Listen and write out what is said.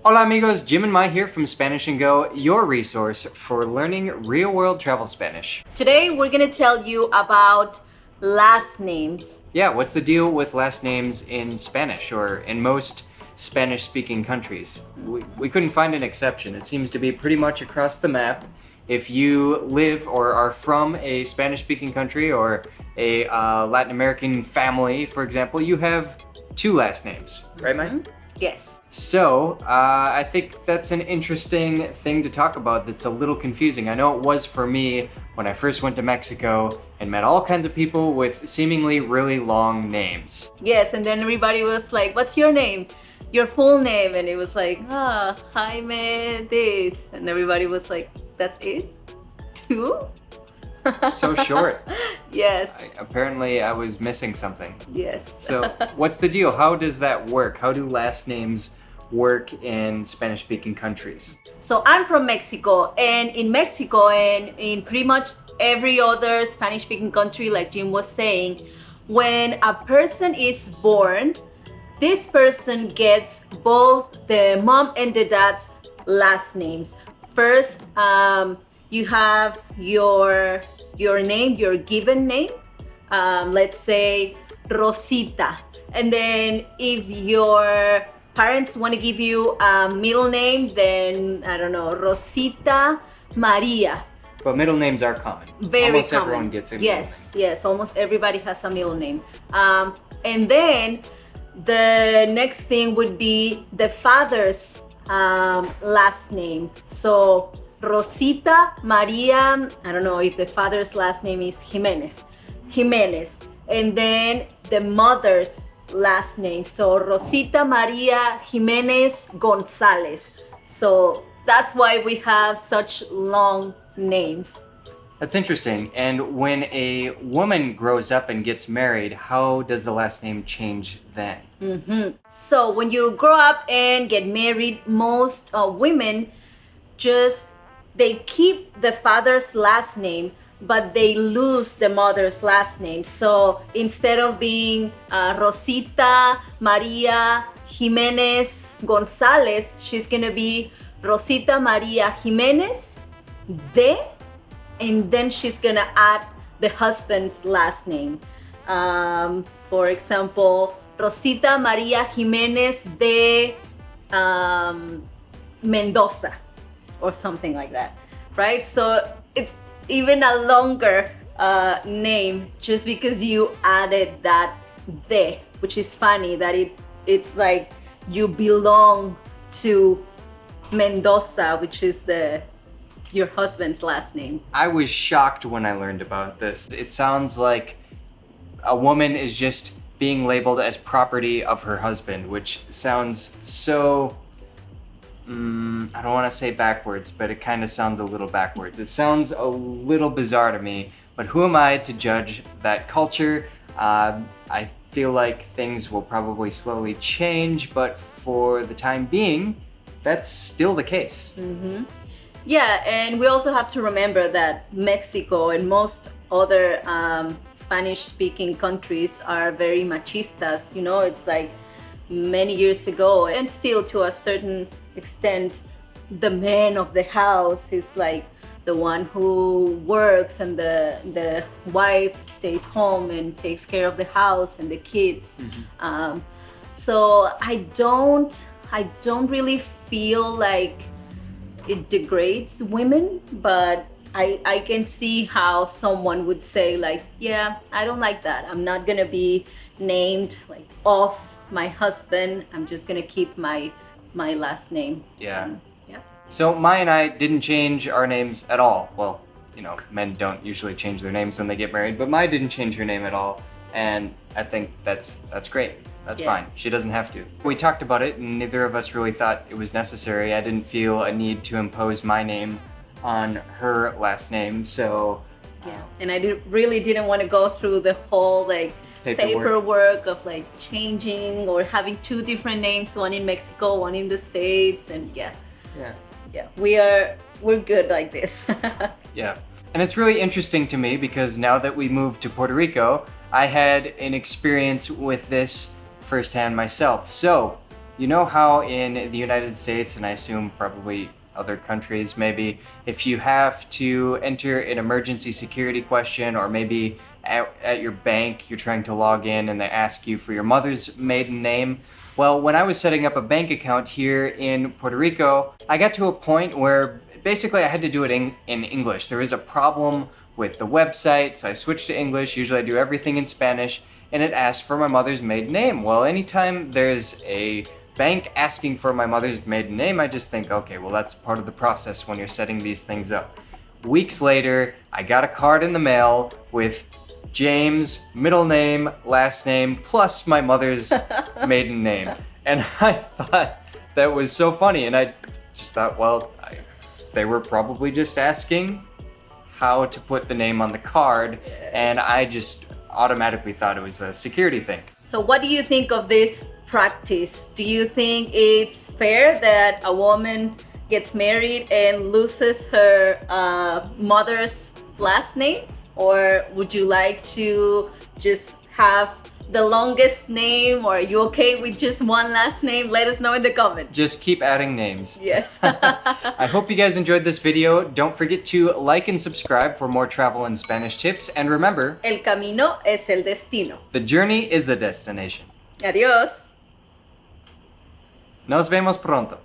Hola amigos, Jim and Mai here from Spanish and Go, your resource for learning real-world travel Spanish. Today we're gonna tell you about last names. Yeah, what's the deal with last names in Spanish or in most Spanish-speaking countries? We couldn't find an exception. It seems to be pretty much across the map. If you live or are from a Spanish-speaking country or a Latin American family, for example, you have two last names, right, Mai? Yes. So, I think that's an interesting thing to talk about that's a little confusing. I know it was for me when I first went to Mexico and met all kinds of people with seemingly really long names. Yes, and then everybody was like, what's your name? Your full name? And it was like, Jaime this. And everybody was like, that's it? Two? So short. Yes. Apparently I was missing something. Yes. So what's the deal? How does that work? How do last names work in Spanish-speaking countries? So I'm from Mexico, and in Mexico and in pretty much every other Spanish-speaking country, like Jim was saying, when a person is born, this person gets both the mom and the dad's last names. First, you have your name, your given name. Let's say Rosita. And then if your parents want to give you a middle name, then I don't know, Rosita Maria. But middle names are common. Very Almost common. everyone gets a middle name. Yes, almost everybody has a middle name. And then the next thing would be the father's last name. So Rosita Maria, I don't know if the father's last name is Jimenez. And then the mother's last name. So Rosita Maria Jimenez Gonzalez. So that's why we have such long names. That's interesting. And when a woman grows up and gets married, how does the last name change then? So when you grow up and get married, most women they keep the father's last name, but they lose the mother's last name. So instead of being Rosita Maria Jimenez Gonzalez, she's gonna be Rosita Maria Jimenez and then she's gonna add the husband's last name. For example, Rosita Maria Jimenez de Mendoza, or something like that, right? So it's even a longer name just because you added that de, which is funny that it's like you belong to Mendoza, which is your husband's last name. I was shocked when I learned about this. It sounds like a woman is just being labeled as property of her husband, which sounds so I don't want to say backwards, but it kind of sounds a little backwards. It sounds a little bizarre to me, but who am I to judge that culture? I feel like things will probably slowly change, but for the time being, that's still the case. Yeah, and we also have to remember that Mexico and most other Spanish-speaking countries are very machistas. You know, it's like many years ago, and still to a certain extent, the man of the house is like the one who works, and the wife stays home and takes care of the house and the kids. So I don't really feel like it degrades women, but I can see how someone would say like, yeah, I don't like that. I'm not gonna be named like off my husband. I'm just gonna keep my last name. Yeah. Yeah. So Mai and I didn't change our names at all. Well, you know, men don't usually change their names when they get married, but Mai didn't change her name at all. And I think that's great. That's fine. She doesn't have to. We talked about it and neither of us really thought it was necessary. I didn't feel a need to impose my name on her last name, so... Yeah, and I really didn't want to go through the whole like paperwork of like changing or having two different names, one in Mexico, one in the States, and yeah, we're good like this. Yeah, and it's really interesting to me because now that we moved to Puerto Rico, I had an experience with this firsthand myself. So You know how in the United States, and I assume probably other countries maybe, if you have to enter an emergency security question, or maybe at your bank you're trying to log in and they ask you for your mother's maiden name. Well, when I was setting up a bank account here in Puerto Rico, I got to a point where basically I had to do it in English. There was a problem with the website, so I switched to English. Usually I do everything in Spanish, and it asked for my mother's maiden name. Well, anytime there's a bank asking for my mother's maiden name, I just think, okay, well, that's part of the process when you're setting these things up. Weeks later, I got a card in the mail with James, middle name, last name, plus my mother's maiden name. And I thought that was so funny, and I just thought, well, they were probably just asking how to put the name on the card, and I just automatically thought it was a security thing. So what do you think of this practice? Do you think it's fair that a woman gets married and loses her mother's last name? Or would you like to just have the longest name, or are you okay with just one last name? Let us know in the comments. Just keep adding names. Yes. I hope you guys enjoyed this video. Don't forget to like and subscribe for more travel and Spanish tips. And remember, El camino es el destino. the journey is the destination. Adiós. Nos vemos pronto.